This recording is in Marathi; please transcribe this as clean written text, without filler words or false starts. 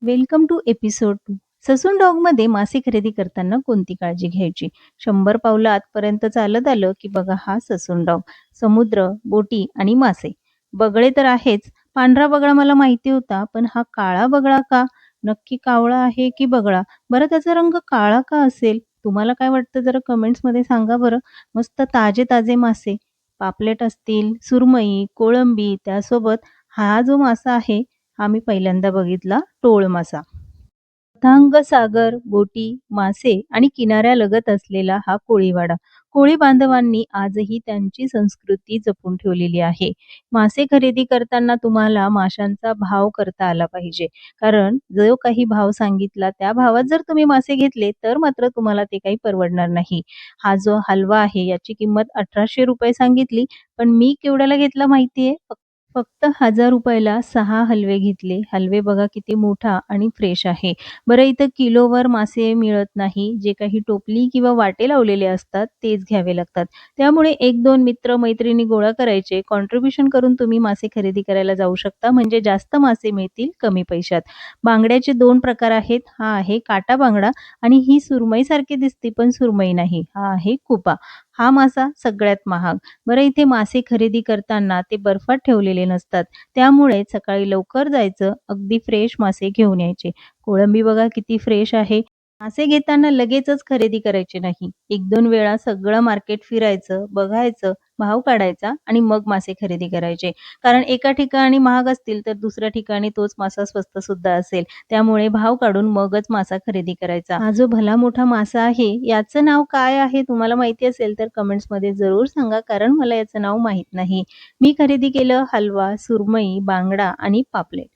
Welcome to episode 2. ससून डॉगमध्ये मासे खरेदी करताना कोणती काळजी घ्यायची? 100 पावलं आतपर्यंत चालत आलं की बघा हा ससून डॉग. समुद्र, बोटी आणि मासे. बगळे तर आहेच. पांढरा बगळा मला माहिती होता, पण हा काळा बगळा का? नक्की कावळा आहे की बगळा? बरं त्याचा रंग काळा का असेल? तुम्हाला काय वाटतं जरा कमेंट्समध्ये सांगा बरं. मस्त ताजे-ताजे मासे, पापलेट असतील, सुरमई, कोळंबी त्यासोबत हा जो मासा आहे हा मी पहिल्यांदा बघितला टोळ मासा. अथांग सागर, बोटी, मासे आणि किनाऱ्यालगत असलेला हा कोळीवाडा. कोळी बांधवांनी आजही त्यांची संस्कृती जपून ठेवलेली आहे. मासे खरेदी करताना तुम्हाला माशांचा भाव करता आला पाहिजे. कारण जो काही भाव सांगितला त्या भावात जर तुम्ही मासे घेतले तर मात्र तुम्हाला ते काही परवडणार नाही. हा जो हलवा आहे याची किंमत ₹1800 सांगितली, पण मी केवढ्याला घेतला माहिती फक्त ₹1000 6 हलवे घेतले. हलवे बघा किती मोठा आणि फ्रेश आहे. बरं इथं किलोवर मासे मिळत नाही. जे काही टोपली किंवा वाटे लावलेले असतात तेच घ्यावे लागतात. त्यामुळे 1-2 मित्र-मैत्रिणी गोळा करायचे, कॉन्ट्रिब्युशन करून तुम्ही मासे खरेदी करायला जाऊ शकता. म्हणजे जास्त मासे मिळतील कमी पैशात. बांगड्याचे 2 प्रकार आहेत. हा आहे काटा बांगडा आणि ही सुरमईसारखी दिसते पण सुरमई नाही. हा आहे कुपा. हा मासा सगळ्यात महाग. बरं इथे मासे खरेदी करताना ते बर्फात ठेवलेले नसतात. त्यामुळे सकाळी लवकर जायचं, अगदी फ्रेश मासे घेऊन यायचे. कोळंबी बघा किती फ्रेश आहे. मासे घेताना लगेचच खरेदी करायची नाही. 1-2 वेळा सगळं मार्केट फिरायचं, बघायचं, भाव काढायचा आणि मग मासे खरेदी करायचे. कारण एका ठिकाणी महाग असतील तर दुसऱ्या ठिकाणी तोच मासा स्वस्त सुद्धा असेल. त्यामुळे भाव काढून मगच मासा खरेदी करायचा. हा जो भला मोठा मासा आहे याचं नाव काय आहे तुम्हाला माहिती असेल तर कमेंट्समध्ये जरूर सांगा कारण मला याचं नाव माहीत नाही. मी खरेदी केलं हलवा, सुरमई, बांगडा आणि पापलेट.